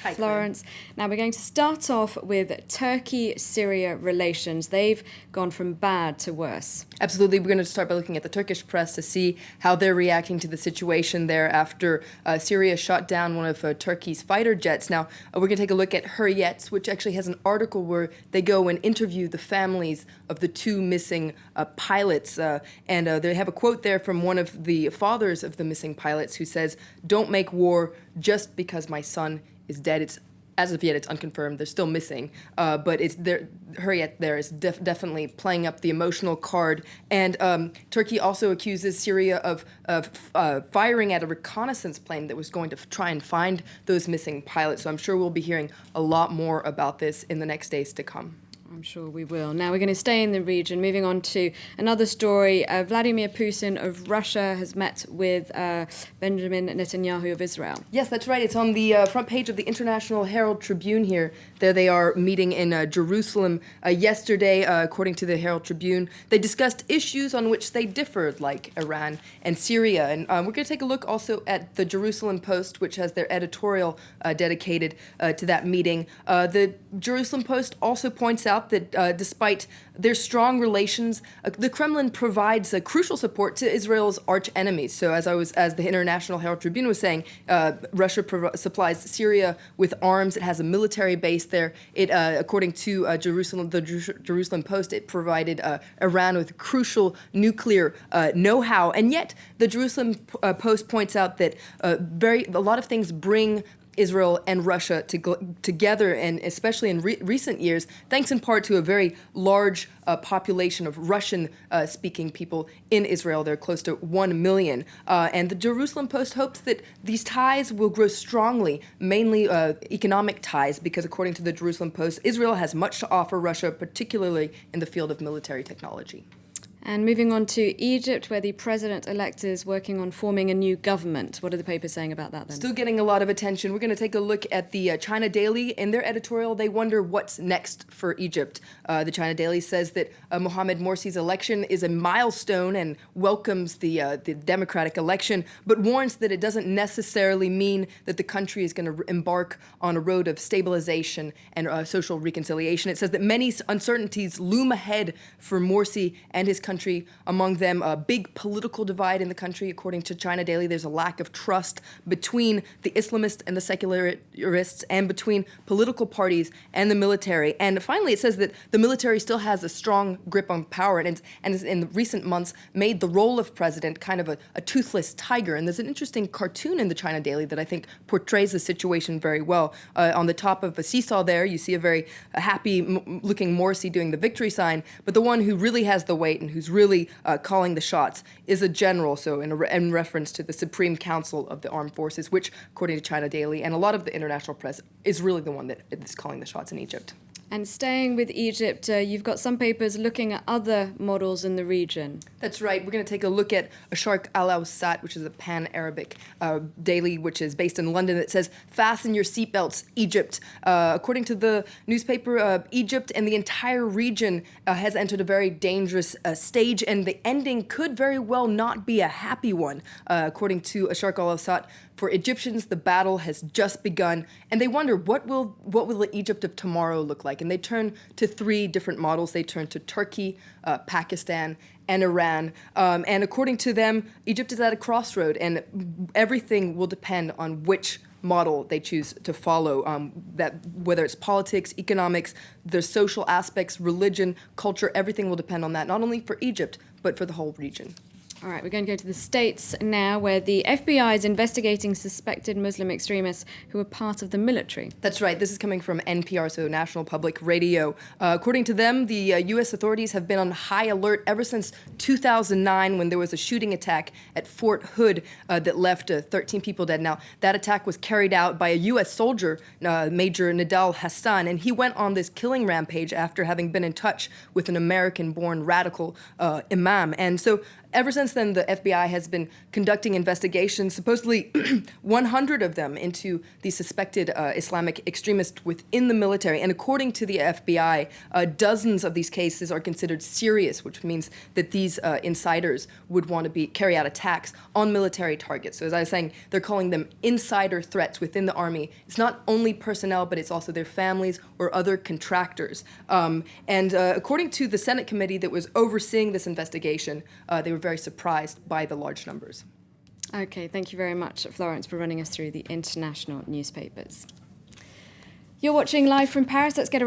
Hi, Florence. Now we're going to start off with Turkey-Syria relations. They've gone from bad to worse. Absolutely. We're going to start by looking at the Turkish press to see how they're reacting to the situation there after Syria shot down one of Turkey's fighter jets. Now, we're going to take a look at Hürriyet, which actually has an article where they go and interview the families of the two missing pilots. And they have a quote there from one of the fathers of the missing pilots who says, "Don't make war just because my son is dead." It's as of yet, it's unconfirmed. They're still missing, but it's there. Hürriyet there is definitely playing up the emotional card. And Turkey also accuses Syria of firing at a reconnaissance plane that was going to try and find those missing pilots. So I'm sure we'll be hearing a lot more about this in the next days to come. I'm sure we will. Now we're going to stay in the region. Moving on to another story. Vladimir Putin of Russia has met with Benjamin Netanyahu of Israel. Yes, that's right. It's on the front page of the International Herald Tribune here. There they are meeting in Jerusalem yesterday, according to the Herald Tribune. They discussed issues on which they differed, like Iran and Syria. And we're going to take a look also at the Jerusalem Post, which has their editorial dedicated to that meeting. The Jerusalem Post also points out that despite their strong relations, the Kremlin provides crucial support to Israel's arch enemies. So as the International Herald Tribune was saying, Russia supplies Syria with arms. It has a military base there. It, according to the Jerusalem Post, it provided Iran with crucial nuclear know-how. And yet, the Jerusalem Post points out that a lot of things bring Israel and Russia together, and especially in recent years, thanks in part to a very large population of Russian-speaking people in Israel. They're close to 1 million. And the Jerusalem Post hopes that these ties will grow strongly, mainly economic ties, because according to the Jerusalem Post, Israel has much to offer Russia, particularly in the field of military technology. And moving on to Egypt, where the president-elect is working on forming a new government. What are the papers saying about that then? Still getting a lot of attention. We're going to take a look at the China Daily. In their editorial, they wonder what's next for Egypt. The China Daily says that Mohamed Morsi's election is a milestone and welcomes the democratic election, but warns that it doesn't necessarily mean that the country is going to embark on a road of stabilization and social reconciliation. It says that many uncertainties loom ahead for Morsi and his country. Among them, a big political divide in the country. According to China Daily, there's a lack of trust between the Islamists and the secularists, and between political parties and the military. And finally, it says that the military still has a strong grip on power and has in recent months made the role of president kind of a toothless tiger. And there's an interesting cartoon in the China Daily that I think portrays the situation very well. On the top of a seesaw there, you see a very happy-looking Morsi doing the victory sign, but the one who really has the weight and who's really calling the shots is a general, so in reference to the Supreme Council of the Armed Forces, which, according to China Daily and a lot of the international press, is really the one that is calling the shots in Egypt. And staying with Egypt, you've got some papers looking at other models in the region. That's right. We're going to take a look at Sharq al-Awsat, which is a pan-Arabic daily, which is based in London, that says, "Fasten your seatbelts, Egypt." According to the newspaper, Egypt and the entire region has entered a very dangerous stage, and the ending could very well not be a happy one. According to Sharq al-Awsat, for Egyptians, the battle has just begun, and they wonder what will the Egypt of tomorrow look like. And they turn to three different models. They turn to Turkey, Pakistan, and Iran. And according to them, Egypt is at a crossroad, and everything will depend on which model they choose to follow, that whether it's politics, economics, the social aspects, religion, culture, everything will depend on that, not only for Egypt, but for the whole region. All right, we're going to go to the States now, where the FBI is investigating suspected Muslim extremists who were part of the military. That's right. This is coming from NPR, so National Public Radio. According to them, the U.S. authorities have been on high alert ever since 2009, when there was a shooting attack at Fort Hood that left 13 people dead. Now, that attack was carried out by a U.S. soldier, Major Nidal Hassan, and he went on this killing rampage after having been in touch with an American-born radical imam. And so Ever since then, the FBI has been conducting investigations, supposedly 100 of them, into the suspected Islamic extremists within the military. And according to the FBI, dozens of these cases are considered serious, which means that these insiders would want to carry out attacks on military targets. So as I was saying, they're calling them insider threats within the army. It's not only personnel, but it's also their families or other contractors. According to the Senate committee that was overseeing this investigation, they were very surprised by the large numbers. Okay, thank you very much, Florence, for running us through the international newspapers. You're watching Live from Paris. Let's get a